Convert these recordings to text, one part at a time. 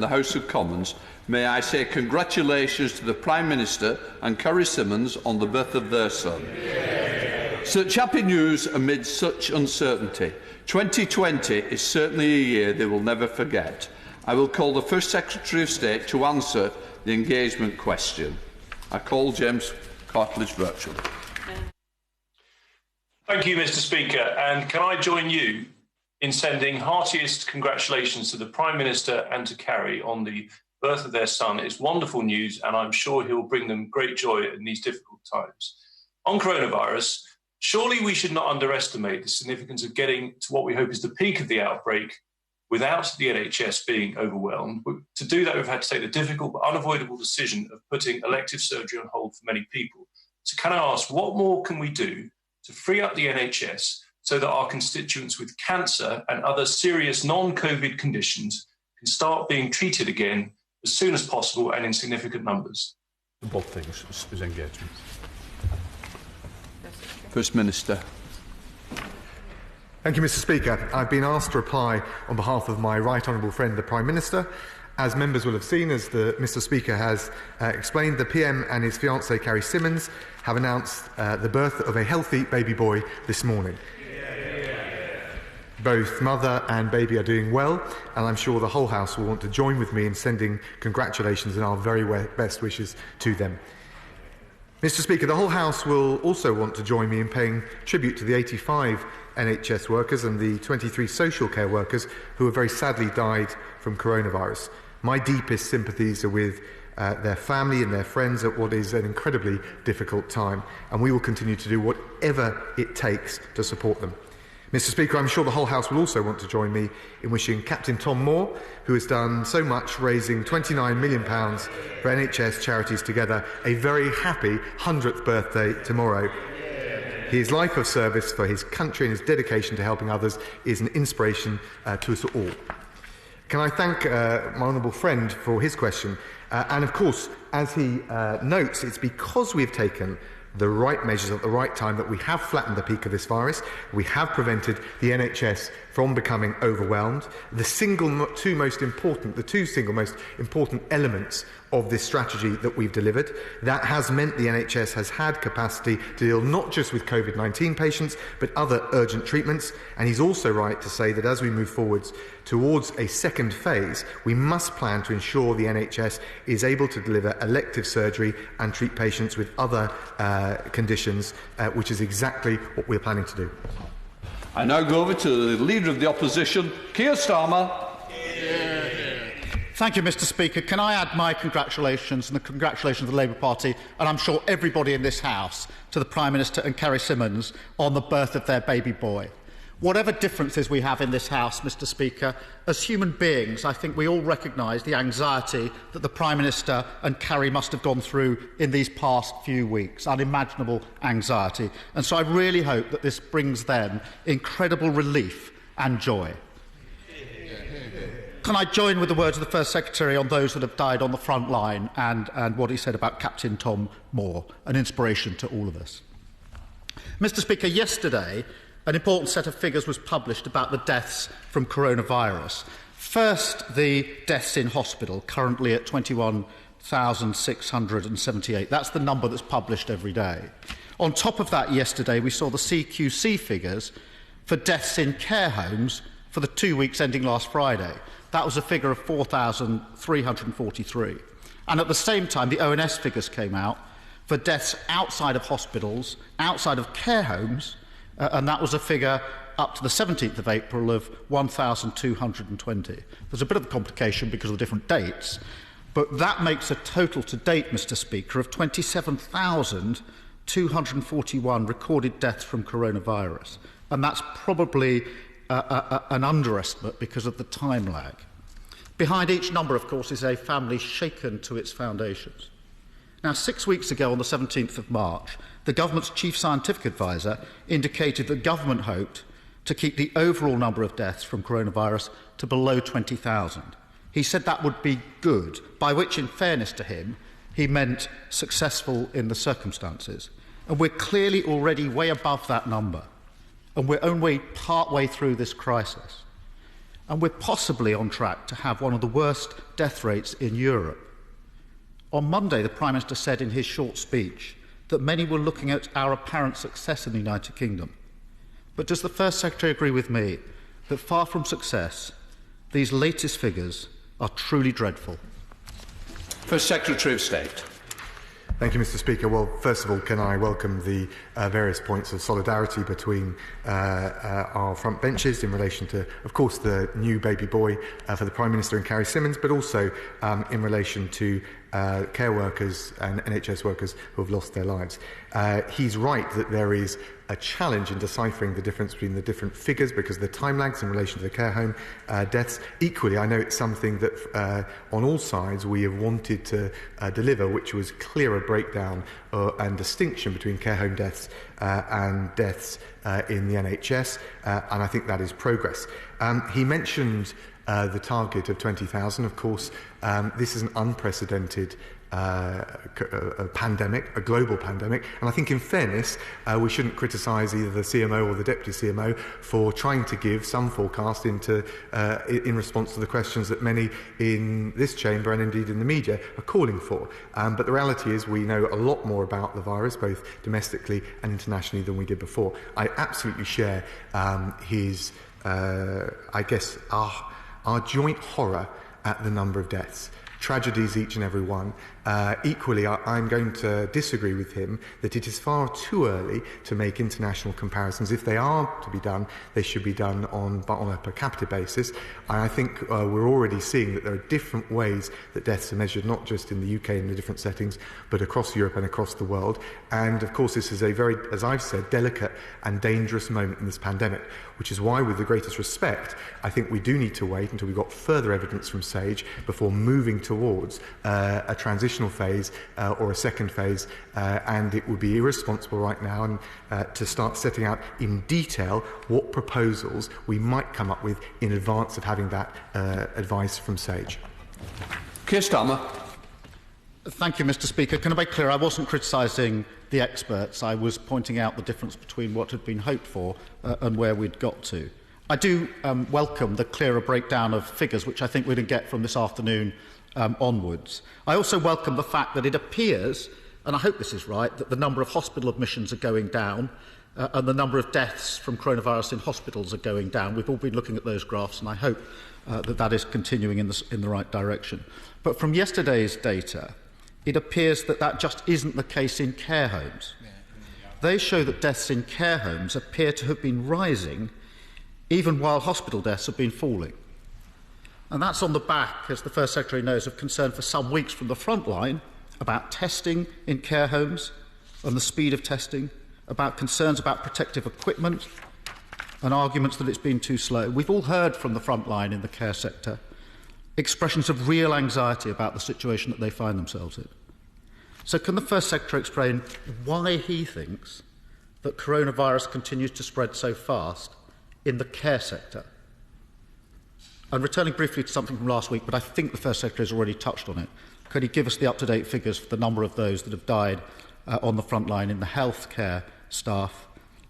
the House of Commons, may I say congratulations to the Prime Minister and Carrie Symonds on the birth of their son. Such happy news amid such uncertainty. 2020 is certainly a year they will never forget. I will call the First Secretary of State to answer the engagement question. I call James Cartledge virtually. Thank you, Mr. Speaker. And can I join you in sending heartiest congratulations to the Prime Minister and to Carrie on the birth of their son. It's wonderful news, and I'm sure he'll bring them great joy in these difficult times. On coronavirus, surely we should not underestimate the significance of getting to what we hope is the peak of the outbreak without the NHS being overwhelmed. To do that, we've had to take the difficult but unavoidable decision of putting elective surgery on hold for many people. So can I ask, what more can we do to free up the NHS so that our constituents with cancer and other serious non-COVID conditions can start being treated again as soon as possible and in significant numbers? Both things is engagement. First Minister. Thank you, Mr. Speaker. I've been asked to reply on behalf of my right honourable friend, the Prime Minister. As members will have seen, as Mr. Speaker has explained, the PM and his fiancée, Carrie Symonds, have announced the birth of a healthy baby boy this morning. Both mother and baby are doing well, and I'm sure the whole House will want to join with me in sending congratulations and our very best wishes to them. Mr. Speaker, the whole House will also want to join me in paying tribute to the 85 NHS workers and the 23 social care workers who have very sadly died from coronavirus. My deepest sympathies are with their family and their friends at what is an incredibly difficult time, and we will continue to do whatever it takes to support them. Mr. Speaker, I'm sure the whole House will also want to join me in wishing Captain Tom Moore, who has done so much, raising £29 million for NHS charities together, a very happy 100th birthday tomorrow. His life of service for his country and his dedication to helping others is an inspiration to us all. Can I thank my honourable friend for his question? And of course, as he notes, it's because we've taken the right measures at the right time that we have flattened the peak of this virus. We have prevented the NHS from becoming overwhelmed. The two single most important elements of this strategy that we've delivered, that has meant the NHS has had capacity to deal not just with COVID-19 patients, but other urgent treatments. And he's also right to say that as we move forwards towards a second phase, we must plan to ensure the NHS is able to deliver elective surgery and treat patients with other conditions, which is exactly what we're planning to do. I now go over to the Leader of the Opposition, Keir Starmer. Thank you, Mr. Speaker. Can I add my congratulations and the congratulations of the Labour Party, and I'm sure everybody in this House, to the Prime Minister and Carrie Symonds on the birth of their baby boy. Whatever differences we have in this House, Mr. Speaker, as human beings, I think we all recognise the anxiety that the Prime Minister and Carrie must have gone through in these past few weeks, unimaginable anxiety. And so I really hope that this brings them incredible relief and joy. Can I join with the words of the First Secretary on those that have died on the front line and what he said about Captain Tom Moore, an inspiration to all of us. Mr. Speaker, yesterday, an important set of figures was published about the deaths from coronavirus. First, the deaths in hospital, currently at 21,678. That's the number that's published every day. On top of that, yesterday, we saw the CQC figures for deaths in care homes for the 2 weeks ending last Friday. That was a figure of 4,343. And at the same time, the ONS figures came out for deaths outside of hospitals, outside of care homes, and that was a figure up to the 17th of April of 1,220. There's a bit of a complication because of the different dates, but that makes a total to date, Mr. Speaker, of 27,241 recorded deaths from coronavirus. And that's probably an underestimate because of the time lag. Behind each number, of course, is a family shaken to its foundations. Now, 6 weeks ago, on the 17th of March, the government's chief scientific advisor indicated that government hoped to keep the overall number of deaths from coronavirus to below 20,000. He said that would be good, by which, in fairness to him, he meant successful in the circumstances. And we're clearly already way above that number, and we're only part way through this crisis. and we're possibly on track to have one of the worst death rates in Europe. On Monday, the Prime Minister said in his short speech that many were looking at our apparent success in the United Kingdom. But does the First Secretary agree with me that far from success, these latest figures are truly dreadful? First Secretary of State. Thank you, Mr. Speaker. Well, first of all, can I welcome the various points of solidarity between our front benches in relation to, of course, the new baby boy for the Prime Minister and Carrie Symonds, but also in relation to care workers and NHS workers who have lost their lives. He's right that there is a challenge in deciphering the difference between the different figures because of the time lags in relation to the care home deaths. Equally, I know it's something that on all sides we have wanted to deliver, which was clearer breakdown and distinction between care home deaths and deaths in the NHS, and I think that is progress. He mentioned the target of 20,000. Of course, this is an unprecedented a pandemic, a global pandemic, and I think in fairness we shouldn't criticise either the CMO or the Deputy CMO for trying to give some forecast in response to the questions that many in this chamber and indeed in the media are calling for. But the reality is we know a lot more about the virus, both domestically and internationally, than we did before. I absolutely share his, I guess, our joint horror at the number of deaths. Tragedies, each and every one. Equally, I'm going to disagree with him that it is far too early to make international comparisons. If they are to be done, they should be done on a per capita basis. I think we're already seeing that there are different ways that deaths are measured, not just in the UK in the different settings, but across Europe and across the world. And of course, this is a very, as I've said, delicate and dangerous moment in this pandemic, which is why, with the greatest respect, I think we do need to wait until we've got further evidence from SAGE before moving towards a transitional phase or a second phase, and it would be irresponsible right now to start setting out in detail what proposals we might come up with in advance of having that advice from SAGE. Keir Starmer. Thank you, Mr. Speaker. Can I make clear I wasn't criticising the experts. I was pointing out the difference between what had been hoped for and where we'd got to. I do welcome the clearer breakdown of figures, which I think we're going to get from this afternoon onwards. I also welcome the fact that it appears, and I hope this is right, that the number of hospital admissions are going down and the number of deaths from coronavirus in hospitals are going down. We've all been looking at those graphs, and I hope that is continuing in the right direction. But from yesterday's data, it appears that just isn't the case in care homes. They show that deaths in care homes appear to have been rising even while hospital deaths have been falling. And that's on the back, as the First Secretary knows, of concern for some weeks from the front line about testing in care homes and the speed of testing, about concerns about protective equipment and arguments that it's been too slow. We've all heard from the front line in the care sector expressions of real anxiety about the situation that they find themselves in. So can the First Secretary explain why he thinks that coronavirus continues to spread so fast in the care sector? And returning briefly to something from last week, but I think the First Secretary has already touched on it, could he give us the up-to-date figures for the number of those that have died on the front line in the healthcare staff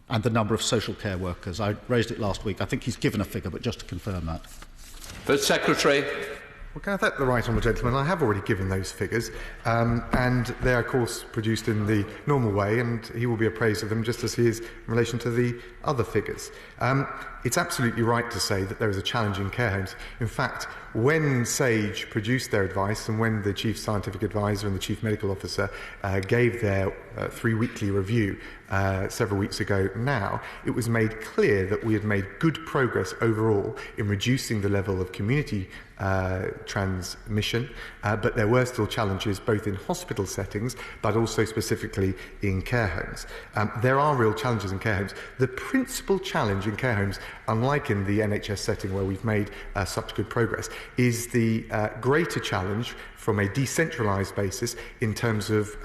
and the number of social care workers? I raised it last week. I think he's given a figure, but just to confirm that. First Secretary. Well, can I thank the right honourable gentleman? I have already given those figures, and they are, of course, produced in the normal way, and he will be appraised of them just as he is in relation to the other figures. It's absolutely right to say that there is a challenge in care homes. In fact, when SAGE produced their advice and when the Chief Scientific Advisor and the Chief Medical Officer gave their 3-weekly review several weeks ago now, it was made clear that we had made good progress overall in reducing the level of community transmission, but there were still challenges both in hospital settings but also specifically in care homes. There are real challenges in care homes. The principal challenge in care homes, unlike in the NHS setting where we've made such good progress, is the greater challenge from a decentralised basis in terms of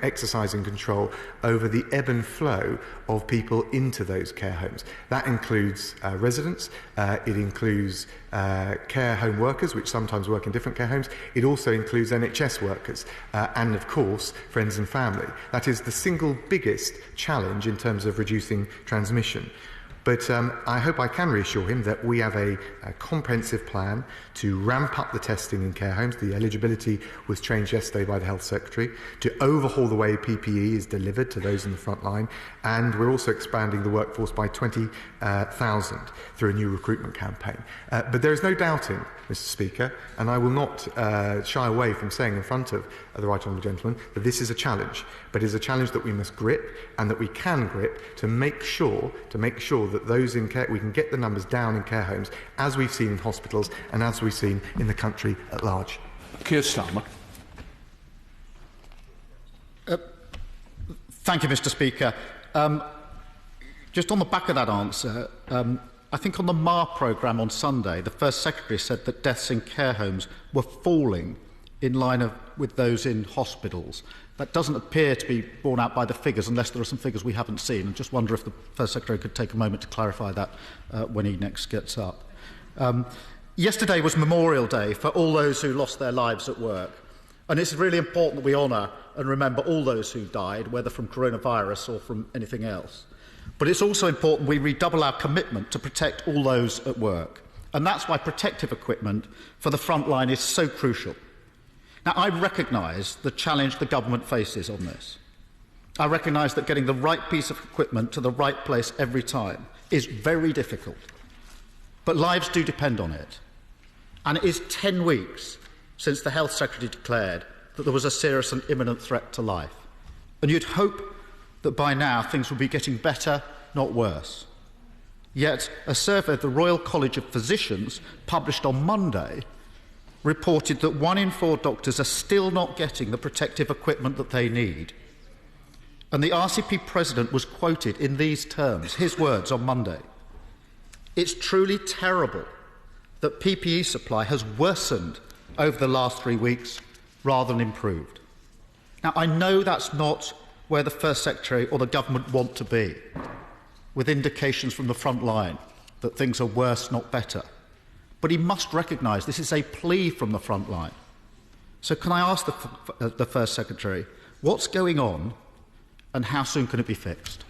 exercising control over the ebb and flow of people into those care homes. That includes residents, it includes care home workers, which sometimes work in different care homes. It also includes NHS workers and, of course, friends and family. That is the single biggest challenge in terms of reducing transmission. But I hope I can reassure him that we have a comprehensive plan to ramp up the testing in care homes. The eligibility was changed yesterday by the Health Secretary to overhaul the way PPE is delivered to those in the front line. And we're also expanding the workforce by 20,000 through a new recruitment campaign. But there is no doubting, Mr. Speaker, and I will not shy away from saying in front of the Right Honourable Gentleman that this is a challenge, but it is a challenge that we must grip and that we can grip to make sure that those in care, we can get the numbers down in care homes, as we've seen in hospitals and as we've seen in the country at large. Keir Starmer. Thank you, Mr. Speaker. Just on the back of that answer, I think on the MAR programme on Sunday, the First Secretary said that deaths in care homes were falling in line with those in hospitals. That doesn't appear to be borne out by the figures, unless there are some figures we haven't seen. And just wonder if the First Secretary could take a moment to clarify that when he next gets up. Yesterday was Memorial Day for all those who lost their lives at work. And it's really important that we honour and remember all those who died, whether from coronavirus or from anything else. But it's also important we redouble our commitment to protect all those at work. And that's why protective equipment for the front line is so crucial. Now, I recognise the challenge the government faces on this. I recognise that getting the right piece of equipment to the right place every time is very difficult. But lives do depend on it. And it is 10 weeks since the Health Secretary declared that there was a serious and imminent threat to life. And you'd hope that by now things will be getting better, not worse. Yet a survey of the Royal College of Physicians, published on Monday, reported that 1 in 4 doctors are still not getting the protective equipment that they need. And the RCP president was quoted in these terms, his words on Monday: "It's truly terrible that PPE supply has worsened over the last 3 weeks rather than improved." Now, I know that's not where the First Secretary or the government want to be, with indications from the front line that things are worse, not better. But he must recognise this is a plea from the front line. So can I ask the First Secretary, what's going on and how soon can it be fixed?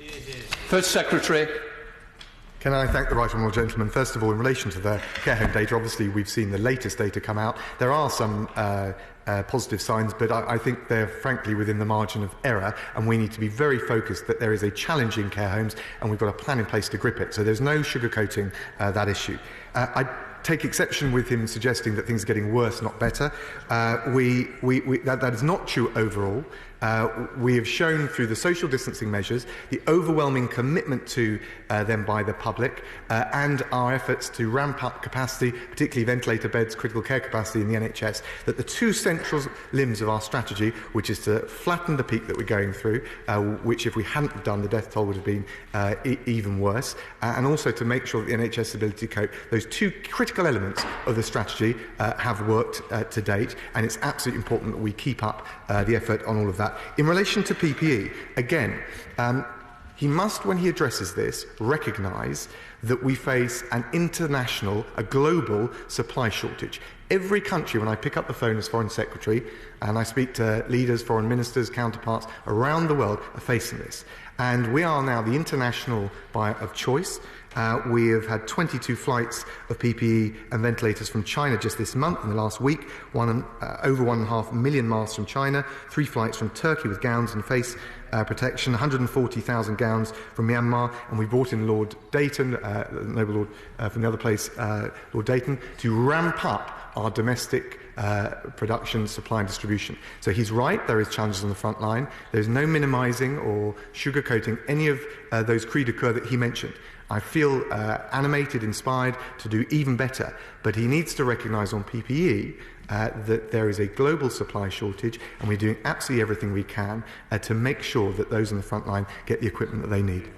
First Secretary. Can I thank the Right Honourable Gentleman? First of all, in relation to the care home data, obviously we've seen the latest data come out. There are some positive signs, but I think they're frankly within the margin of error, and we need to be very focused that there is a challenge in care homes and we've got a plan in place to grip it. So there's no sugarcoating that issue. I take exception with him suggesting that things are getting worse, not better. That is not true overall. We have shown through the social distancing measures the overwhelming commitment to them by the public and our efforts to ramp up capacity, particularly ventilator beds, critical care capacity in the NHS, that the two central limbs of our strategy, which is to flatten the peak that we're going through, which if we hadn't done, the death toll would have been even worse, and also to make sure that the NHS ability to cope, those two critical elements of the strategy have worked to date, and it's absolutely important that we keep up the effort on all of that. In relation to PPE, again, he must, when he addresses this, recognise that we face an international, a global supply shortage. Every country, when I pick up the phone as Foreign Secretary and I speak to leaders, foreign ministers, counterparts around the world, are facing this. And we are now the international buyer of choice. We have had 22 flights of PPE and ventilators from China just this month, in the last week, over 1.5 million masks from China, 3 flights from Turkey with gowns and face protection, 140,000 gowns from Myanmar, and we brought in Lord Dayton, Noble Lord from the other place, Lord Dayton, to ramp up our domestic production, supply and distribution. So he's right, there is challenges on the front line. There's no minimising or sugarcoating any of those cris de coeur that he mentioned. I feel animated, inspired to do even better, but he needs to recognise on PPE that there is a global supply shortage, and we're doing absolutely everything we can to make sure that those on the front line get the equipment that they need.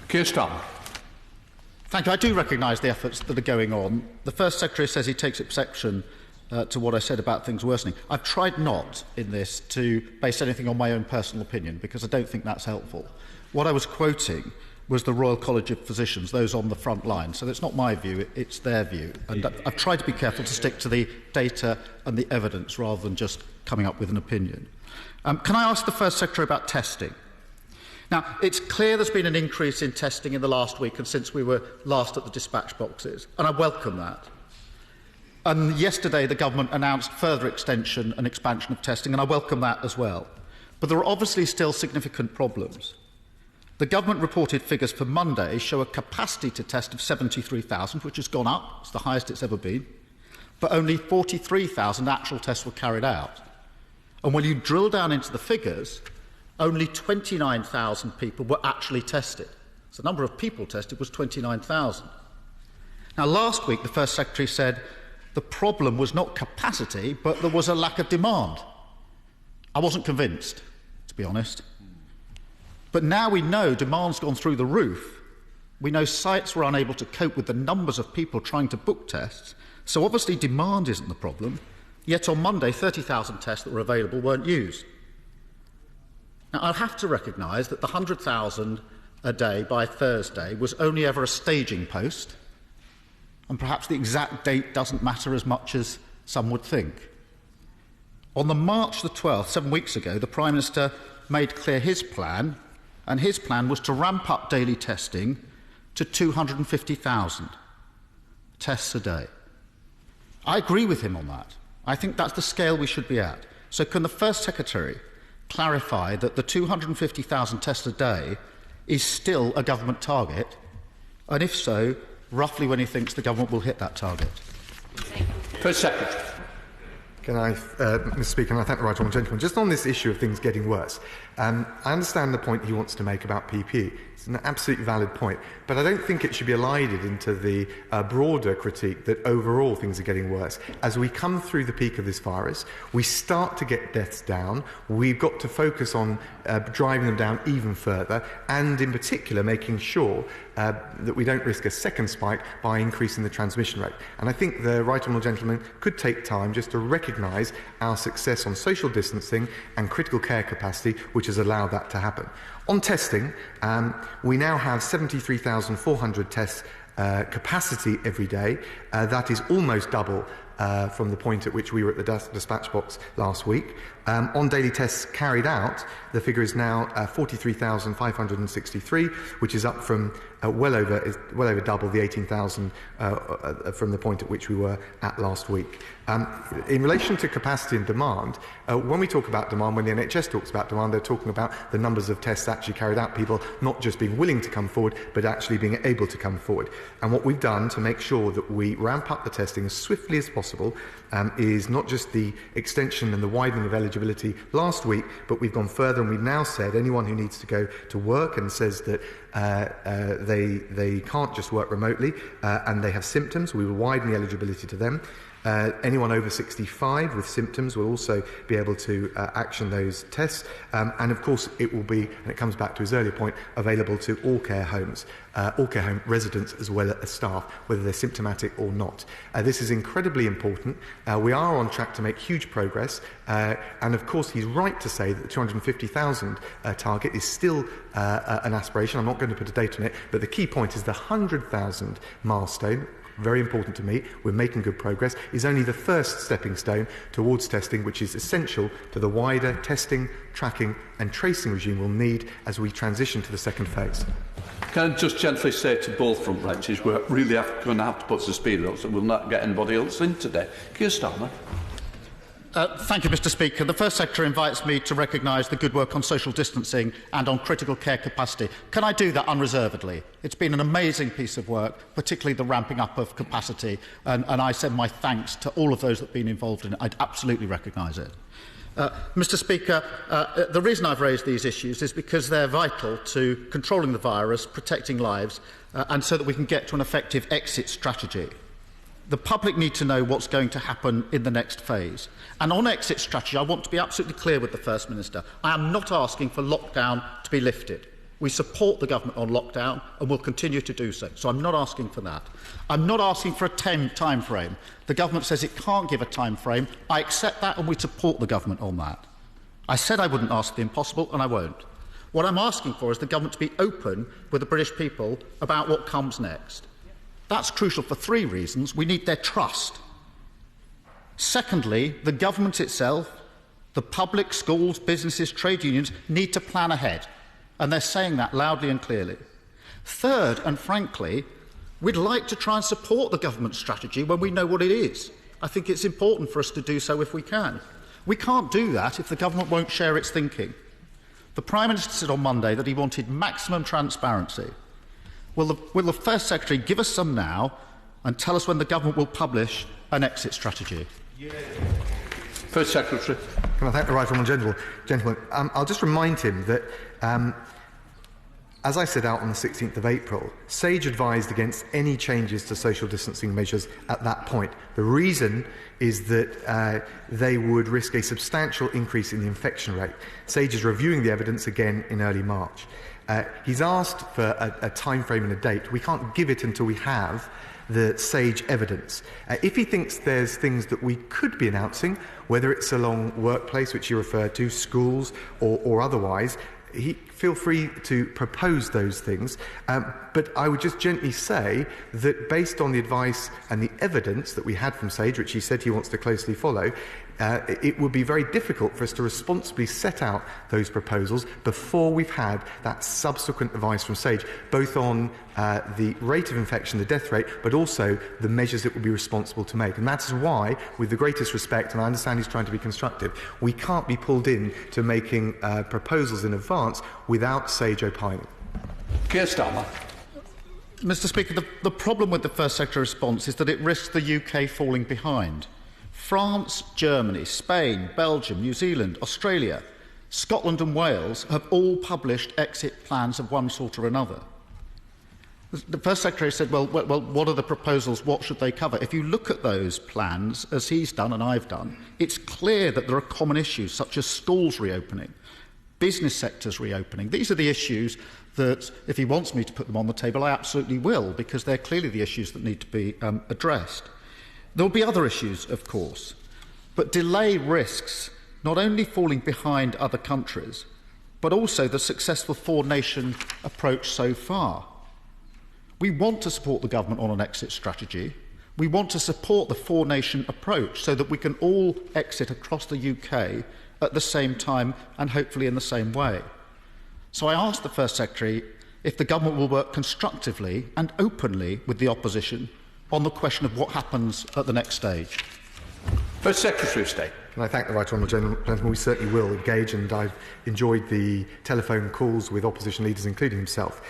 Keir Starmer. Thank you. I do recognise the efforts that are going on. The First Secretary says he takes exception to what I said about things worsening. I've tried not, in this, to base anything on my own personal opinion, because I don't think that's helpful. What I was quoting was the Royal College of Physicians, those on the front line. So it's not my view, it's their view. And I've tried to be careful to stick to the data and the evidence rather than just coming up with an opinion. Can I ask the First Secretary about testing? Now, it's clear there's been an increase in testing in the last week and since we were last at the dispatch boxes, and I welcome that. And yesterday, the government announced further extension and expansion of testing, and I welcome that as well. But there are obviously still significant problems. The government reported figures for Monday show a capacity to test of 73,000, which has gone up. It's the highest it's ever been. But only 43,000 actual tests were carried out. And when you drill down into the figures, only 29,000 people were actually tested. So the number of people tested was 29,000. Now, last week, the First Secretary said the problem was not capacity, but there was a lack of demand. I wasn't convinced, to be honest. But now we know demand's gone through the roof. We know sites were unable to cope with the numbers of people trying to book tests. So obviously demand isn't the problem. Yet on Monday, 30,000 tests that were available weren't used. Now, I'll have to recognise that the 100,000 a day by Thursday was only ever a staging post, and perhaps the exact date doesn't matter as much as some would think. On the March the 12th, 7 weeks ago, the Prime Minister made clear his plan, and his plan was to ramp up daily testing to 250,000 tests a day. I agree with him on that. I think that's the scale we should be at. So can the First Secretary clarify that the 250,000 tests a day is still a government target? And if so, roughly when he thinks the government will hit that target? First Secretary. Can I, Mr. Speaker, and I thank the right honourable gentleman, just on this issue of things getting worse. I understand the point he wants to make about PPE. It's an absolutely valid point, but I don't think it should be elided into the broader critique that overall things are getting worse. As we come through the peak of this virus, we start to get deaths down. We've got to focus on driving them down even further, and in particular making sure that we don't risk a second spike by increasing the transmission rate. And I think the right honourable gentleman could take time just to recognise our success on social distancing and critical care capacity, which has allowed that to happen. On testing, we now have 73,400 tests capacity every day. That is almost double from the point at which we were at the dispatch box last week. On daily tests carried out, the figure is now 43,563, which is up from well over double the 18,000 from the point at which we were at last week. In relation to capacity and demand, when we talk about demand, when the NHS talks about demand, they're talking about the numbers of tests actually carried out, people not just being willing to come forward, but actually being able to come forward. And what we've done to make sure that we ramp up the testing as swiftly as possible is not just the extension and the widening of eligibility last week, but we've gone further and we've now said anyone who needs to go to work and says that they can't just work remotely and they have symptoms, we will widen the eligibility to them. Anyone over 65 with symptoms will also be able to action those tests. And of course, it will be, and it comes back to his earlier point, available to all care homes, all care home residents as well as staff, whether they're symptomatic or not. This is incredibly important. We are on track to make huge progress. And of course, he's right to say that the 250,000 target is still an aspiration. I'm not going to put a date on it, but the key point is the 100,000 milestone. Very important to me, we're making good progress, is only the first stepping stone towards testing, which is essential to the wider testing, tracking and tracing regime we'll need as we transition to the second phase. Can I just gently say to both front benches, we're really going to have to put some speed up so we'll not get anybody else in today. Keir Starmer. Thank you, Mr. Speaker. The First Secretary invites me to recognise the good work on social distancing and on critical care capacity. Can I do that unreservedly? It's been an amazing piece of work, particularly the ramping up of capacity, and I send my thanks to all of those that have been involved in it. I'd absolutely recognise it. Mr. Speaker, the reason I've raised these issues is because they're vital to controlling the virus, protecting lives, and so that we can get to an effective exit strategy. The public need to know what's going to happen in the next phase. And on exit strategy, I want to be absolutely clear with the First Minister. I am not asking for lockdown to be lifted. We support the government on lockdown and will continue to do so. So I'm not asking for that. I'm not asking for a time frame. The government says it can't give a time frame. I accept that and we support the government on that. I said I wouldn't ask the impossible and I won't. What I'm asking for is the government to be open with the British people about what comes next. That's crucial for three reasons. We need their trust. Secondly, the government itself, the public, schools, businesses, trade unions need to plan ahead. And they're saying that loudly and clearly. Third, and frankly, we'd like to try and support the government strategy when we know what it is. I think it's important for us to do so if we can. We can't do that if the government won't share its thinking. The Prime Minister said on Monday that he wanted maximum transparency. Will the First Secretary give us some now and tell us when the government will publish an exit strategy? First Secretary. Can I thank the right honourable gentleman? I'll just remind him that, as I set out on the 16th of April, SAGE advised against any changes to social distancing measures at that point. The reason is that they would risk a substantial increase in the infection rate. SAGE is reviewing the evidence again in early March. He's asked for a time frame and a date. We can't give it until we have the SAGE evidence. If he thinks there's things that we could be announcing, whether it's along workplace, which you referred to, schools or otherwise, feel free to propose those things. But I would just gently say that based on the advice and the evidence that we had from SAGE, which he said he wants to closely follow, it would be very difficult for us to responsibly set out those proposals before we've had that subsequent advice from SAGE, both on the rate of infection, the death rate, but also the measures it will be responsible to make. And that's why, with the greatest respect, and I understand he's trying to be constructive, we can't be pulled in to making proposals in advance without SAGE opining. Keir Starmer. Mr. Speaker, the problem with the First Secretary response is that it risks the UK falling behind. France, Germany, Spain, Belgium, New Zealand, Australia, Scotland and Wales have all published exit plans of one sort or another. The First Secretary said, well, what are the proposals? What should they cover? If you look at those plans, as he's done and I've done, it's clear that there are common issues such as schools reopening, business sectors reopening. These are the issues that, if he wants me to put them on the table, I absolutely will, because they're clearly the issues that need to be addressed. There will be other issues, of course, but delay risks not only falling behind other countries, but also the successful four-nation approach so far. We want to support the government on an exit strategy. We want to support the four-nation approach so that we can all exit across the UK at the same time and hopefully in the same way. So I asked the First Secretary if the government will work constructively and openly with the opposition on the question of what happens at the next stage. First Secretary of State. Can I thank the right honourable gentleman? We certainly will engage, and I've enjoyed the telephone calls with opposition leaders, including himself.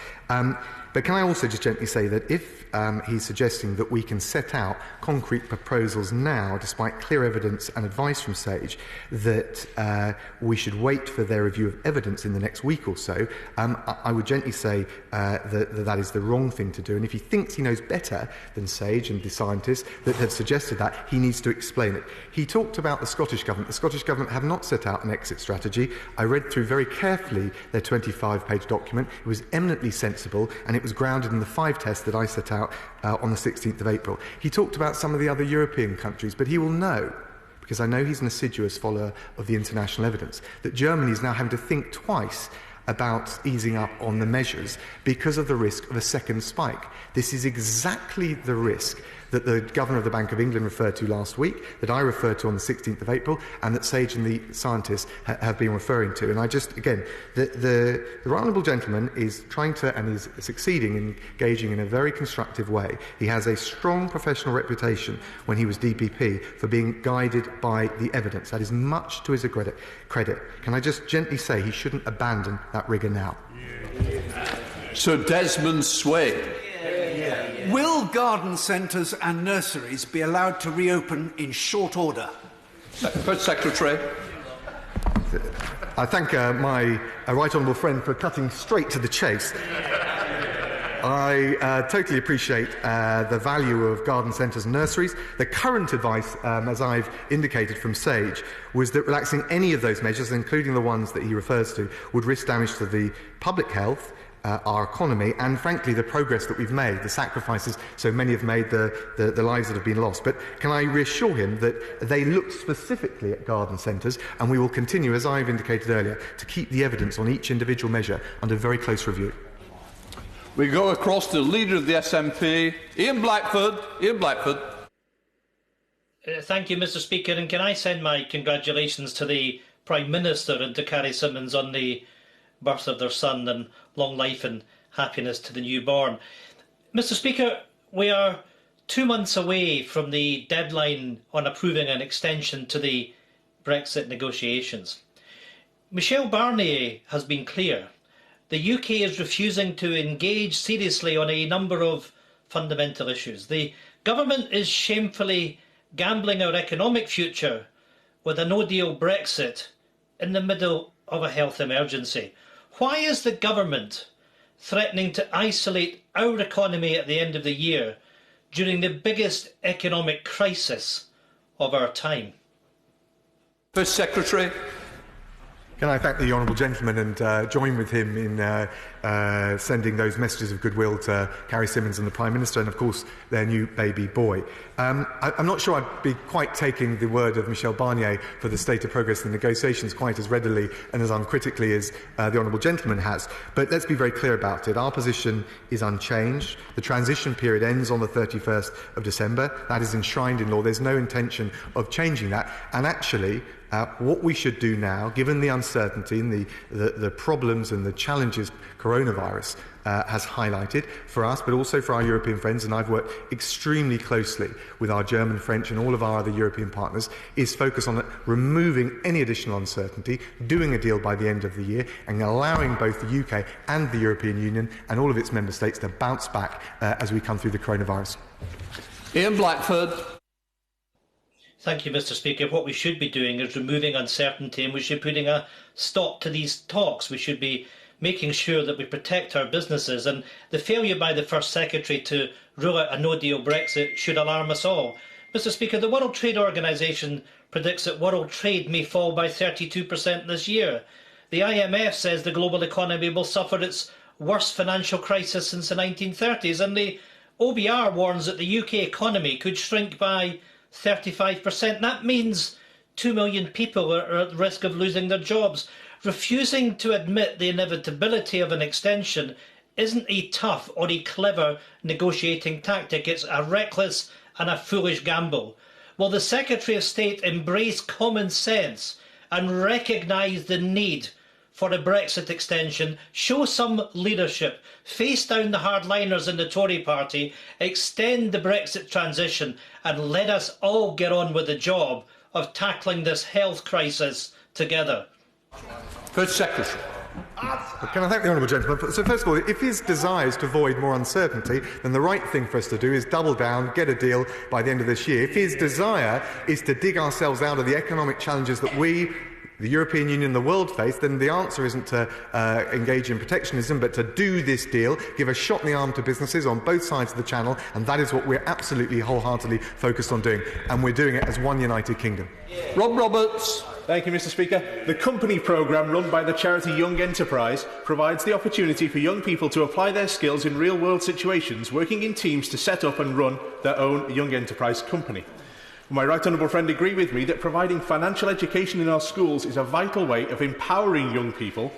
But can I also just gently say that if he's suggesting that we can set out concrete proposals now, despite clear evidence and advice from SAGE, that we should wait for their review of evidence in the next week or so, I would gently say that is the wrong thing to do. And if he thinks he knows better than SAGE and the scientists that have suggested that, he needs to explain it. He talked about the Scottish Government. The Scottish Government have not set out an exit strategy. I read through very carefully their 25-page document. It was eminently sensible, and it was grounded in the 5 tests that I set out on the 16th of April. He talked about some of the other European countries, but he will know, because I know he's an assiduous follower of the international evidence, that Germany is now having to think twice about easing up on the measures because of the risk of a second spike. This is exactly the risk that the Governor of the Bank of England referred to last week, that I referred to on the 16th of April, and that SAGE and the scientists have been referring to. And I just, again, the right honourable gentleman is trying to, and is succeeding in engaging in a very constructive way. He has a strong professional reputation when he was DPP for being guided by the evidence. That is much to his credit. Can I just gently say he shouldn't abandon that rigour now? Sir Desmond Swade. Will garden centres and nurseries be allowed to reopen in short order? First Secretary. I thank my right honourable friend for cutting straight to the chase. I totally appreciate the value of garden centres and nurseries. The current advice, as I've indicated from SAGE, was that relaxing any of those measures, including the ones that he refers to, would risk damage to the public health, our economy, and frankly the progress that we've made, the sacrifices so many have made, the lives that have been lost. But can I reassure him that they looked specifically at garden centres, and we will continue, as I've indicated earlier, to keep the evidence on each individual measure under very close review. We go across to the Leader of the SNP, Ian Blackford. Ian Blackford. Thank you, Mr. Speaker, and can I send my congratulations to the Prime Minister and to Carrie Symonds on the birth of their son, and long life and happiness to the newborn. Mr. Speaker, we are 2 months away from the deadline on approving an extension to the Brexit negotiations. Michel Barnier has been clear. The UK is refusing to engage seriously on a number of fundamental issues. The government is shamefully gambling our economic future with a no-deal Brexit in the middle of a health emergency. Why is the government threatening to isolate our economy at the end of the year during the biggest economic crisis of our time? First Secretary. Can I thank the honourable gentleman and join with him in sending those messages of goodwill to Carrie Symonds and the Prime Minister and, of course, their new baby boy. I'm not sure I'd be quite taking the word of Michel Barnier for the state of progress in the negotiations quite as readily and as uncritically as the honourable gentleman has. But let's be very clear about it. Our position is unchanged. The transition period ends on the 31st of December. That is enshrined in law. There's no intention of changing that. And actually, what we should do now, given the uncertainty and the problems and the challenges coronavirus has highlighted for us, but also for our European friends, and I've worked extremely closely with our German, French and all of our other European partners, is focus on removing any additional uncertainty, doing a deal by the end of the year and allowing both the UK and the European Union and all of its member states to bounce back as we come through the coronavirus. Ian Blackford. Thank you, Mr. Speaker. What we should be doing is removing uncertainty, and we should be putting a stop to these talks. We should be making sure that we protect our businesses, and the failure by the First Secretary to rule out a no-deal Brexit should alarm us all. Mr. Speaker, the World Trade Organization predicts that world trade may fall by 32% this year. The IMF says the global economy will suffer its worst financial crisis since the 1930s, and the OBR warns that the UK economy could shrink by 35%. That means 2 million people are at risk of losing their jobs. Refusing to admit the inevitability of an extension isn't a tough or a clever negotiating tactic. It's a reckless and a foolish gamble. Will the Secretary of State embrace common sense and recognise the need for a Brexit extension, show some leadership, face down the hardliners in the Tory party, extend the Brexit transition and let us all get on with the job of tackling this health crisis together? First Secretary. Can I thank the honourable gentleman? So first of all, if his desire is to avoid more uncertainty, then the right thing for us to do is double down, get a deal by the end of this year. If his desire is to dig ourselves out of the economic challenges that we, the European Union, the world face, then the answer isn't to engage in protectionism, but to do this deal, give a shot in the arm to businesses on both sides of the channel, and that is what we're absolutely wholeheartedly focused on doing, and we're doing it as one United Kingdom. Rob Roberts. Thank you, Mr. Speaker. The company programme run by the charity Young Enterprise provides the opportunity for young people to apply their skills in real-world situations, working in teams to set up and run their own Young Enterprise company. My right honourable friend agree with me that providing financial education in our schools is a vital way of empowering young people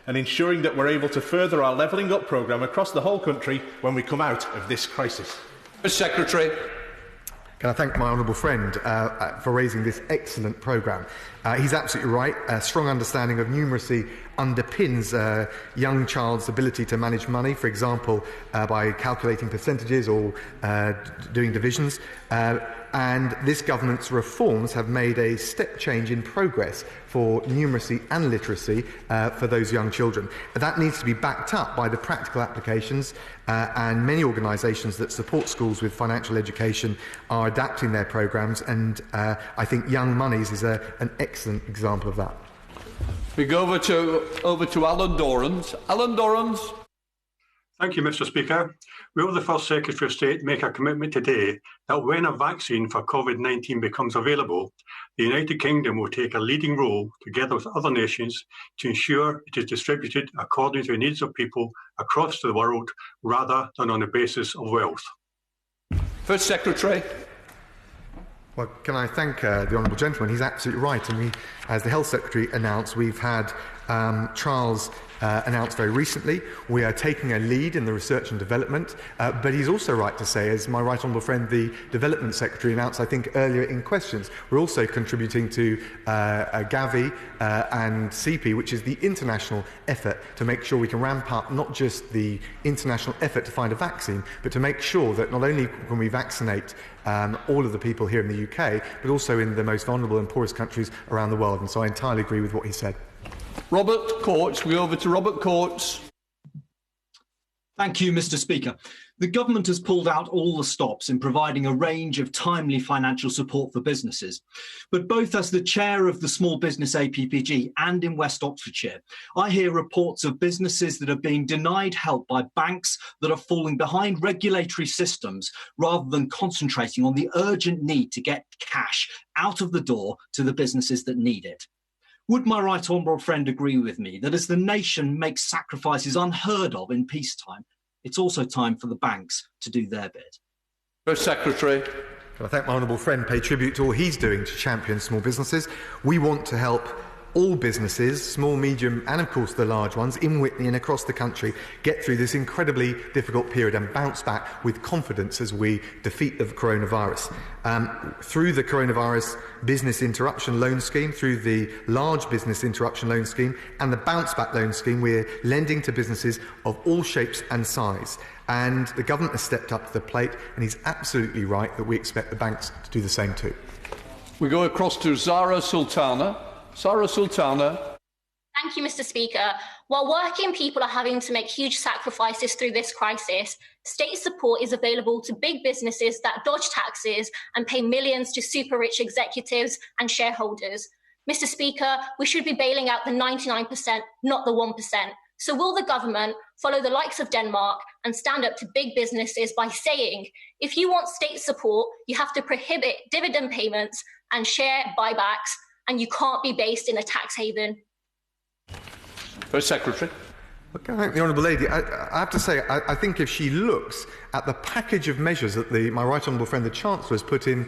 and ensuring that we're able to further our Levelling Up programme across the whole country when we come out of this crisis. Mr. Secretary. Can I thank my honourable friend for raising this excellent programme. He's absolutely right. A strong understanding of numeracy underpins a young child's ability to manage money, for example, by calculating percentages or doing divisions. And this government's reforms have made a step change in progress for numeracy and literacy for those young children. That needs to be backed up by the practical applications, and many organisations that support schools with financial education are adapting their programmes, and I think Young Monies is an excellent example of that. We go over to Alan Dorans. Alan Dorans. Thank you, Mr. Speaker. Will the First Secretary of State make a commitment today that when a vaccine for COVID-19 becomes available, the United Kingdom will take a leading role, together with other nations, to ensure it is distributed according to the needs of people across the world, rather than on the basis of wealth? First Secretary. Well, can I thank the honourable gentleman? He's absolutely right. And we, as the Health Secretary announced, we've had Charles announced very recently, we are taking a lead in the research and development, but he's also right to say, as my right honourable friend, the Development Secretary announced, I think, earlier in questions, we're also contributing to Gavi and CP, which is the international effort to make sure we can ramp up not just the international effort to find a vaccine, but to make sure that not only can we vaccinate all of the people here in the UK, but also in the most vulnerable and poorest countries around the world. And so I entirely agree with what he said. Robert Coates. We go over to Robert Coates. Thank you, Mr. Speaker. The government has pulled out all the stops in providing a range of timely financial support for businesses. But both as the chair of the Small Business APPG and in West Oxfordshire, I hear reports of businesses that are being denied help by banks that are falling behind regulatory systems rather than concentrating on the urgent need to get cash out of the door to the businesses that need it. Would my right honourable friend agree with me that as the nation makes sacrifices unheard of in peacetime, it's also time for the banks to do their bit? First Secretary. I thank my honourable friend, pay tribute to all he's doing to champion small businesses. We want to help all businesses, small, medium and of course the large ones, in Witney and across the country, get through this incredibly difficult period and bounce back with confidence as we defeat the coronavirus. Through the Coronavirus Business Interruption Loan Scheme, through the Large Business Interruption Loan Scheme and the Bounce Back Loan Scheme, we're lending to businesses of all shapes and size. And the government has stepped up to the plate, and he's absolutely right that we expect the banks to do the same too. We go across to Zara Sultana. Zara Sultana. Thank you, Mr. Speaker. While working people are having to make huge sacrifices through this crisis, state support is available to big businesses that dodge taxes and pay millions to super rich executives and shareholders. Mr. Speaker, we should be bailing out the 99%, not the 1%. So will the government follow the likes of Denmark and stand up to big businesses by saying, if you want state support, you have to prohibit dividend payments and share buybacks, and you can't be based in a tax haven? First Secretary. Look, I thank the Honourable Lady. I have to say, I think if she looks at the package of measures that my right honourable friend the Chancellor has put in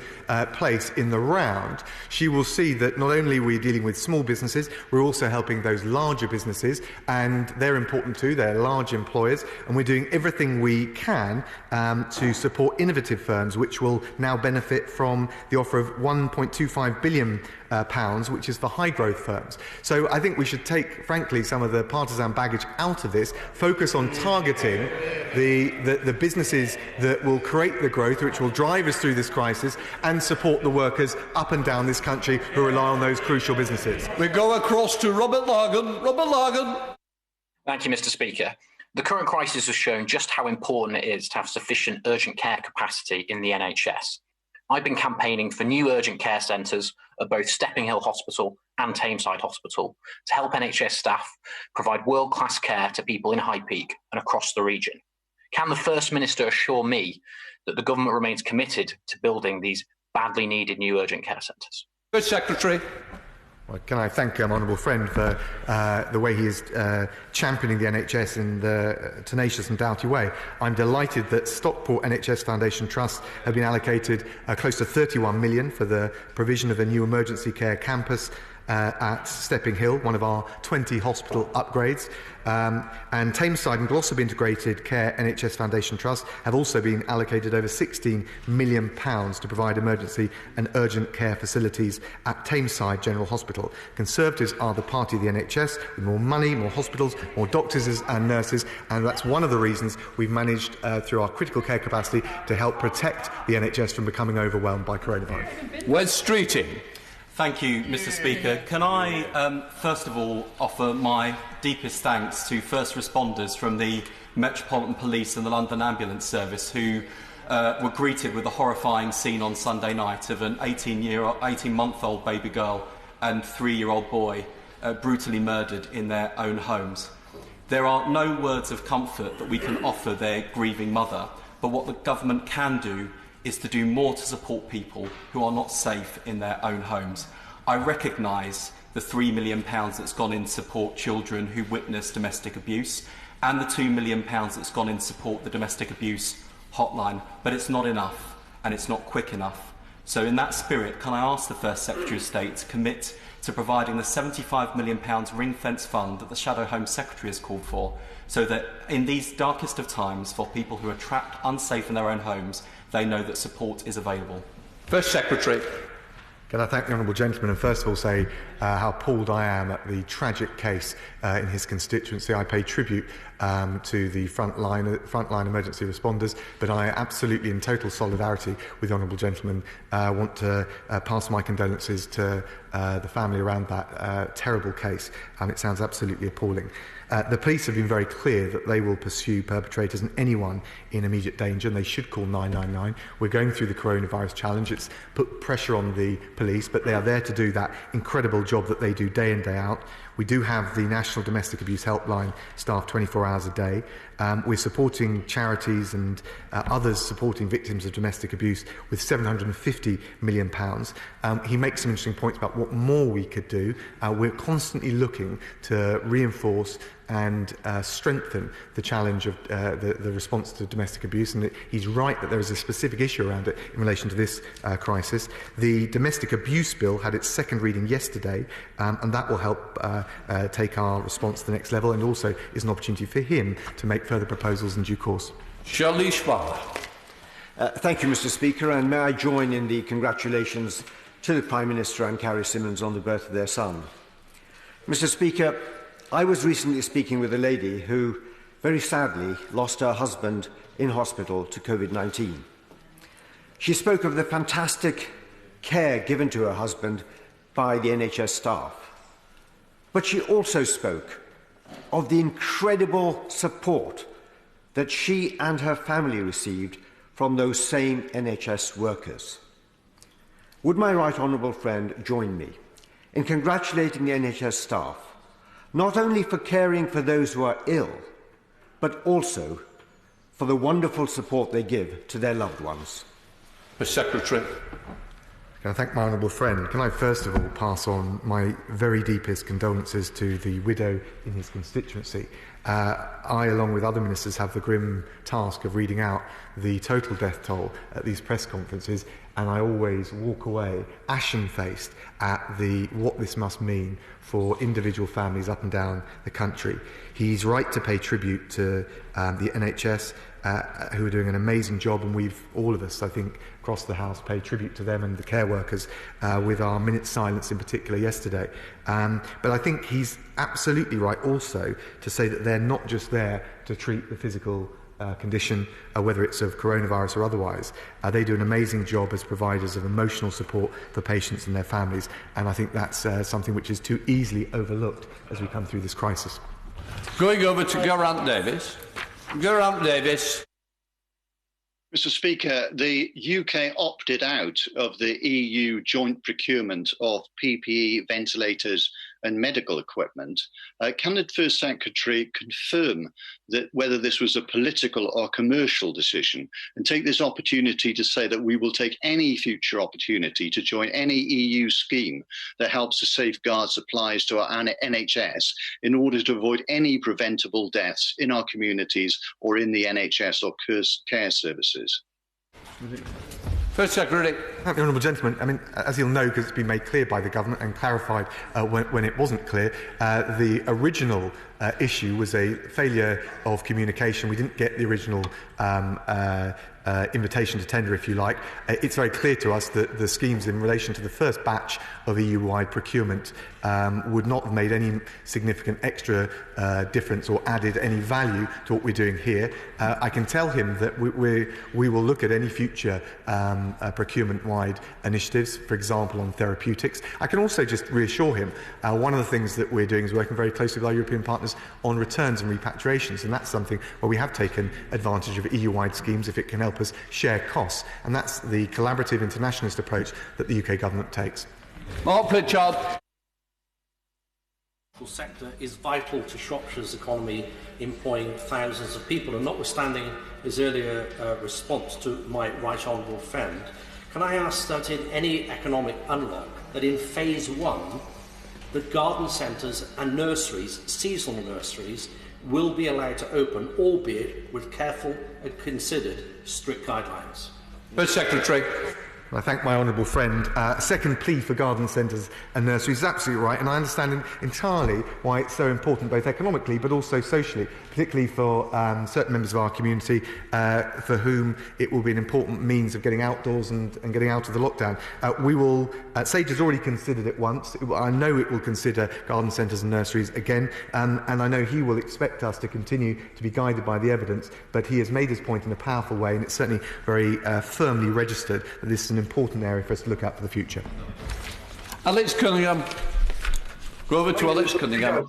place in the round, she will see that not only are we dealing with small businesses, we're also helping those larger businesses, and they're important too. They're large employers, and we're doing everything we can to support innovative firms, which will now benefit from the offer of £1.25 billion, which is for high growth firms. So I think we should take, frankly, some of the partisan baggage out of this, focus on targeting the businesses that will create the growth, which will drive us through this crisis, and support the workers up and down this country who rely on those crucial businesses. We go across to Robert Largan. Robert Largan. Thank you, Mr. Speaker. The current crisis has shown just how important it is to have sufficient urgent care capacity in the NHS. I've been campaigning for new urgent care centres at both Stepping Hill Hospital and Tameside Hospital to help NHS staff provide world-class care to people in High Peak and across the region. Can the First Minister assure me that the government remains committed to building these badly needed new urgent care centres? First Secretary. Well, can I thank my honourable friend for the way he is championing the NHS in the tenacious and doughty way. I'm delighted that Stockport NHS Foundation Trust have been allocated close to £31 million for the provision of a new emergency care campus at Stepping Hill, one of our 20 hospital upgrades. And Tameside and Glossop Integrated Care NHS Foundation Trust have also been allocated over £16 million to provide emergency and urgent care facilities at Tameside General Hospital. Conservatives are the party of the NHS with more money, more hospitals, more doctors and nurses, and that's one of the reasons we've managed through our critical care capacity to help protect the NHS from becoming overwhelmed by coronavirus. Wes Streeting. Thank you, Mr. Speaker. Can I, first of all, offer my deepest thanks to first responders from the Metropolitan Police and the London Ambulance Service who were greeted with a horrifying scene on Sunday night of an 18-month-old baby girl and 3-year-old boy brutally murdered in their own homes. There are no words of comfort that we can offer their grieving mother, but what the government can do is to do more to support people who are not safe in their own homes. I recognise the £3 million that's gone in to support children who witness domestic abuse and the £2 million that's gone in to support the domestic abuse hotline, but it's not enough and it's not quick enough. So in that spirit, can I ask the First Secretary of State to commit to providing the £75 million ring-fence fund that the Shadow Home Secretary has called for, so that in these darkest of times, for people who are trapped unsafe in their own homes, they know that support is available. First Secretary. Can I thank the honourable gentleman and first of all say how appalled I am at the tragic case in his constituency. I pay tribute to the frontline emergency responders, but I absolutely, in total solidarity with the honourable gentleman, want to pass my condolences to the family around that terrible case. It sounds absolutely appalling. The police have been very clear that they will pursue perpetrators and anyone in immediate danger, and they should call 999. We're going through the coronavirus challenge. It's put pressure on the police, but they are there to do that incredible job that they do day in, day out. We do have the National Domestic Abuse Helpline staffed 24 hours a day. We're supporting charities and others supporting victims of domestic abuse with £750 million. He makes some interesting points about what more we could do. We're constantly looking to reinforce and strengthen the challenge of the response to domestic abuse, and he's right that there is a specific issue around it in relation to this crisis. The domestic abuse bill had its second reading yesterday, and that will help take our response to the next level, and also is an opportunity for him to make further proposals in due course. Shirley Schwab. Thank you, Mr. Speaker, and may I join in the congratulations to the Prime Minister and Carrie Symonds on the birth of their son. Mr. Speaker, I was recently speaking with a lady who, very sadly, lost her husband in hospital to COVID-19. She spoke of the fantastic care given to her husband by the NHS staff, but she also spoke of the incredible support that she and her family received from those same NHS workers. Would my right honourable friend join me in congratulating the NHS staff not only for caring for those who are ill, but also for the wonderful support they give to their loved ones? The Secretary. Can I thank my honourable friend? Can I first of all pass on my very deepest condolences to the widow in his constituency. I, along with other ministers, have the grim task of reading out the total death toll at these press conferences, and I always walk away ashen-faced at what this must mean for individual families up and down the country. He's right to pay tribute to the NHS, who are doing an amazing job, and we've, all of us, I think, across the House, paid tribute to them and the care workers with our minute's silence in particular yesterday. But I think he's absolutely right also to say that they're not just there to treat the physical condition, whether it's of coronavirus or otherwise. They do an amazing job as providers of emotional support for patients and their families, and I think that's something which is too easily overlooked as we come through this crisis. Going over to Geraint Davis. Geraint Davis. Mr. Speaker, the UK opted out of the EU joint procurement of PPE, ventilators and medical equipment. Can the First Secretary confirm that whether this was a political or commercial decision, and take this opportunity to say that we will take any future opportunity to join any EU scheme that helps to safeguard supplies to our NHS in order to avoid any preventable deaths in our communities or in the NHS or care services? First Secretary. Thank the honourable gentleman. I mean, as you'll know, because it's been made clear by the government and clarified when it wasn't clear, the original issue was a failure of communication. We didn't get the original invitation to tender, if you like. It's very clear to us that the schemes in relation to the first batch of EU-wide procurement would not have made any significant extra difference or added any value to what we're doing here. I can tell him that we will look at any future procurement-wide initiatives, for example, on therapeutics. I can also just reassure him one of the things that we're doing is working very closely with our European partners on returns and repatriations, and that's something where we have taken advantage of EU-wide schemes if it can help us share costs, and that's the collaborative internationalist approach that the UK government takes. Mark Pritchard. The sector is vital to Shropshire's economy, employing thousands of people, and notwithstanding his earlier response to my right honourable friend, can I ask that in any economic unlock, that in phase one, the garden centres and nurseries, seasonal nurseries, will be allowed to open, albeit with careful and considered strict guidelines? First Secretary. I thank my honourable friend. Second plea for garden centres and nurseries is absolutely right, and I understand entirely why it's so important, both economically but also socially, particularly for certain members of our community for whom it will be an important means of getting outdoors and getting out of the lockdown. Sage has already considered it once. I know it will consider garden centres and nurseries again, and I know he will expect us to continue to be guided by the evidence, but he has made his point in a powerful way, and it's certainly very firmly registered that this is an important area for us to look at for the future. Alex Cunningham. Go over to Alex Cunningham.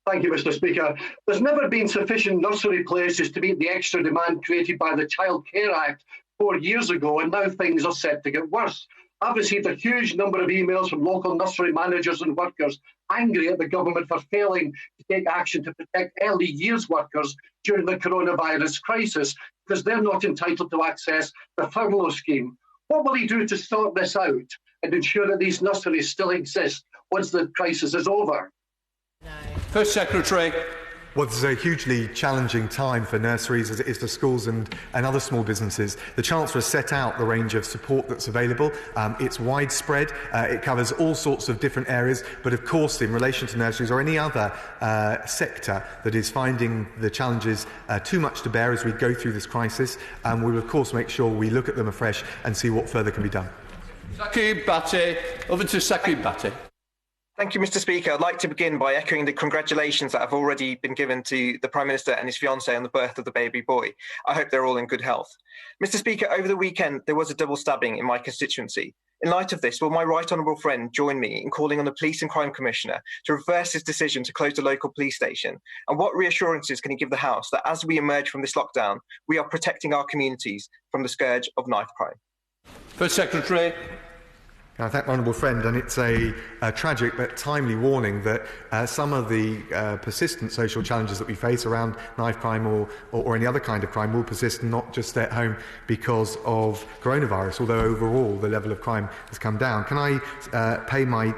Thank you, Mr. Speaker. There's never been sufficient nursery places to meet the extra demand created by the Child Care Act 4 years ago, and now things are set to get worse. I've received a huge number of emails from local nursery managers and workers angry at the government for failing to take action to protect early years workers during the coronavirus crisis because they're not entitled to access the furlough scheme. What will he do to sort this out and ensure that these nurseries still exist once the crisis is over? First Secretary. Well, this is a hugely challenging time for nurseries as it is for schools and other small businesses. The Chancellor has set out the range of support that's available. It's widespread. It covers all sorts of different areas. But of course, in relation to nurseries or any other sector that is finding the challenges too much to bear as we go through this crisis, we will of course make sure we look at them afresh and see what further can be done. Saqib Bhatti. Over to Saqib Bhatti. Thank you, Mr. Speaker. I'd like to begin by echoing the congratulations that have already been given to the Prime Minister and his fiancée on the birth of the baby boy. I hope they're all in good health. Mr. Speaker, over the weekend, there was a double stabbing in my constituency. In light of this, will my right honourable friend join me in calling on the Police and Crime Commissioner to reverse his decision to close the local police station? And what reassurances can he give the House that as we emerge from this lockdown, we are protecting our communities from the scourge of knife crime? First Secretary. I thank my honourable friend, and it's a tragic but timely warning that some of the persistent social challenges that we face around knife crime or any other kind of crime will persist, not just stay at home because of coronavirus, although overall the level of crime has come down. Can I pay my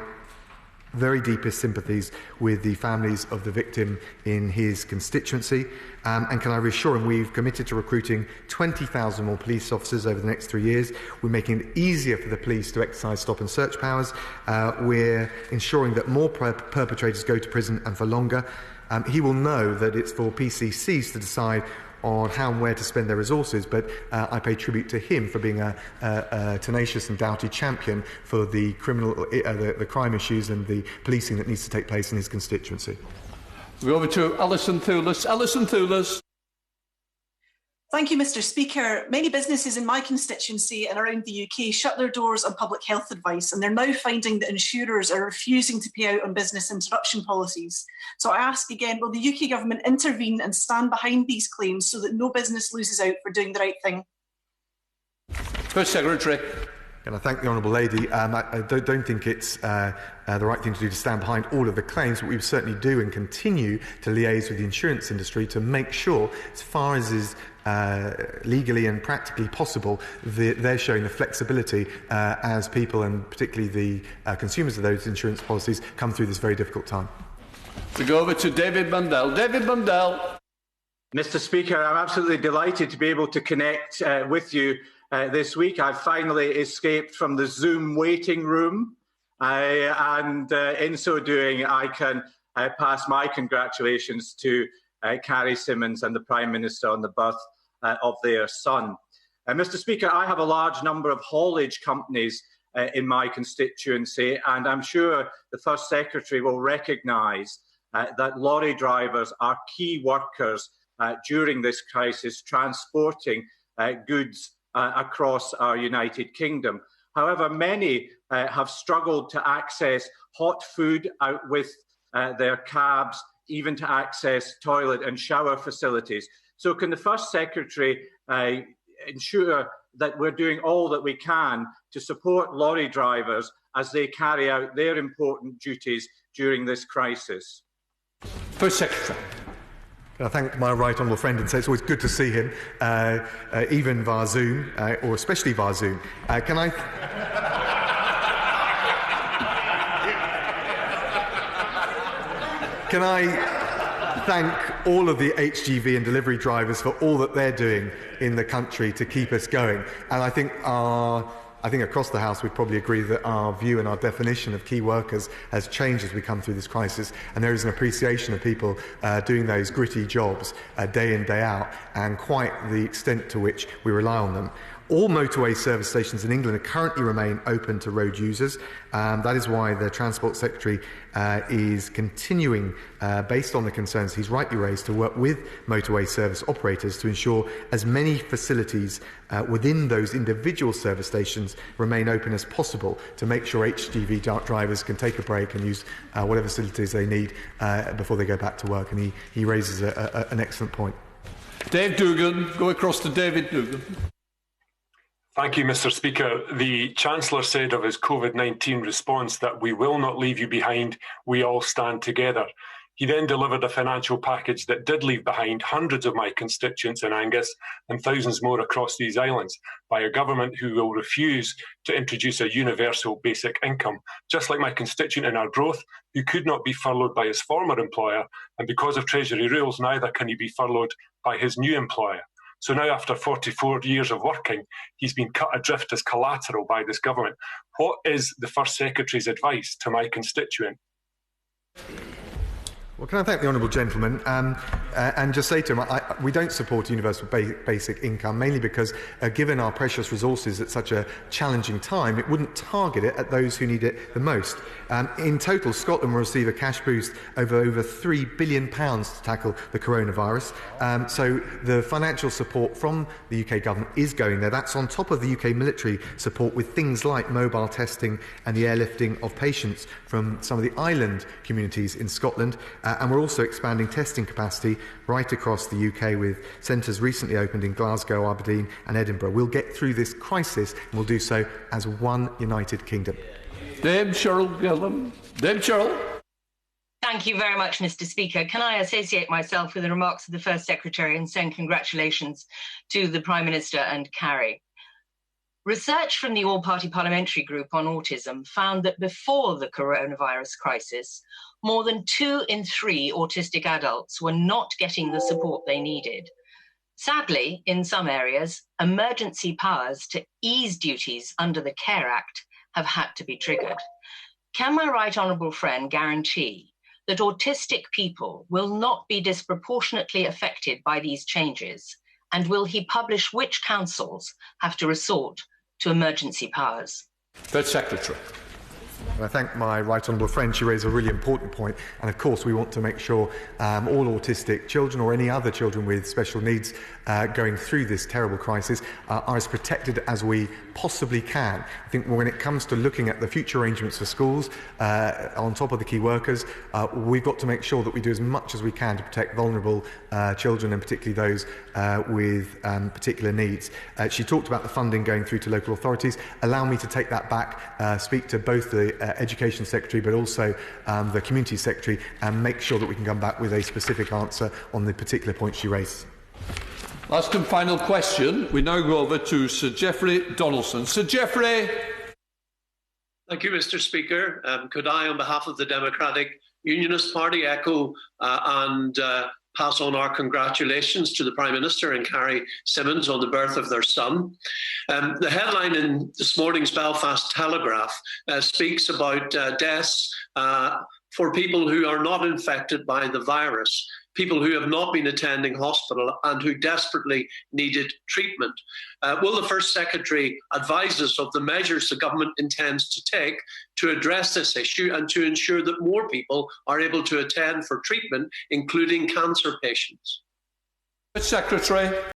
very deepest sympathies with the families of the victim in his constituency, and can I reassure him we've committed to recruiting 20,000 more police officers over the next 3 years. We're making it easier for the police to exercise stop and search powers. We're ensuring that more perpetrators go to prison and for longer. He will know that it's for PCCs to decide on how and where to spend their resources, but I pay tribute to him for being a tenacious and doughty champion for the crime issues and the policing that needs to take place in his constituency. We go over to Alison Thewlis. Alison Thewlis. Thank you, Mr. Speaker. Many businesses in my constituency and around the UK shut their doors on public health advice, and they're now finding that insurers are refusing to pay out on business interruption policies. So I ask again, will the UK government intervene and stand behind these claims so that no business loses out for doing the right thing? First Secretary. And I thank the honourable lady. I don't think it's the right thing to do to stand behind all of the claims, but we certainly do and continue to liaise with the insurance industry to make sure, as far as is legally and practically possible, they're showing the flexibility as people and particularly the consumers of those insurance policies come through this very difficult time. We go over to David Mundell. David Mundell. Mr. Speaker, I'm absolutely delighted to be able to connect with you this week. I've finally escaped from the Zoom waiting room, and in so doing, I can pass my congratulations to Carrie Symonds and the Prime Minister on the birth of their son. Mr. Speaker, I have a large number of haulage companies in my constituency, and I'm sure the First Secretary will recognise that lorry drivers are key workers during this crisis, transporting goods across our United Kingdom. However, many have struggled to access hot food out with their cabs, even to access toilet and shower facilities. So can the First Secretary ensure that we're doing all that we can to support lorry drivers as they carry out their important duties during this crisis? First Secretary. I thank my right honourable friend and say it's always good to see him, even via Zoom, or especially via Zoom. Can I thank all of the HGV and delivery drivers for all that they're doing in the country to keep us going. And I think our I think across the House we'd probably agree that our view and our definition of key workers has changed as we come through this crisis, and there is an appreciation of people doing those gritty jobs day in, day out, and quite the extent to which we rely on them. All motorway service stations in England currently remain open to road users. That is why the Transport Secretary is continuing, based on the concerns he's rightly raised, to work with motorway service operators to ensure as many facilities within those individual service stations remain open as possible, to make sure HGV drivers can take a break and use whatever facilities they need before they go back to work. And he raises an excellent point. Dave Dugan, go across to David Dugan. Thank you, Mr. Speaker. The Chancellor said of his COVID-19 response that we will not leave you behind, we all stand together. He then delivered a financial package that did leave behind hundreds of my constituents in Angus and thousands more across these islands by a government who will refuse to introduce a universal basic income, just like my constituent in Arbroath, who could not be furloughed by his former employer, and because of Treasury rules, neither can he be furloughed by his new employer. So now, after 44 years of working, he's been cut adrift as collateral by this government. What is the First Secretary's advice to my constituent? Well, can I thank the honourable gentleman and just say to him, we don't support universal basic income, mainly because, given our precious resources at such a challenging time, it wouldn't target it at those who need it the most. In total, Scotland will receive a cash boost over £3 billion to tackle the coronavirus. So the financial support from the UK government is going there. That's on top of the UK military support with things like mobile testing and the airlifting of patients from some of the island communities in Scotland. And we're also expanding testing capacity right across the UK, with centres recently opened in Glasgow, Aberdeen and Edinburgh. We'll get through this crisis, and we'll do so as one united kingdom. Dame Cheryl Gillam. Dame Cheryl. Thank you very much, Mr. Speaker. Can I associate myself with the remarks of the First Secretary and send congratulations to the Prime Minister and Carrie? Research from the All-Party Parliamentary Group on Autism found that before the coronavirus crisis, more than 2 in 3 autistic adults were not getting the support they needed. Sadly, in some areas, emergency powers to ease duties under the Care Act have had to be triggered. Can my right honourable friend guarantee that autistic people will not be disproportionately affected by these changes? And will he publish which councils have to resort to emergency powers? First Secretary. I thank my right honourable friend. She raised a really important point, and of course we want to make sure all autistic children or any other children with special needs going through this terrible crisis are as protected as we possibly can. I think when it comes to looking at the future arrangements for schools, on top of the key workers, we've got to make sure that we do as much as we can to protect vulnerable children, and particularly those with particular needs. She talked about the funding going through to local authorities. Allow me to take that back, speak to both the Education Secretary but also the Community Secretary, and make sure that we can come back with a specific answer on the particular point she raised. Last and final question. We now go over to Sir Geoffrey Donaldson. Sir Geoffrey. Thank you, Mr. Speaker. Could I, on behalf of the Democratic Unionist Party, echo and pass on our congratulations to the Prime Minister and Carrie Symonds on the birth of their son. The headline in this morning's Belfast Telegraph speaks about deaths for people who are not infected by the virus, people who have not been attending hospital and who desperately needed treatment. Will the First Secretary advise us of the measures the government intends to take to address this issue and to ensure that more people are able to attend for treatment, including cancer patients? Secretary.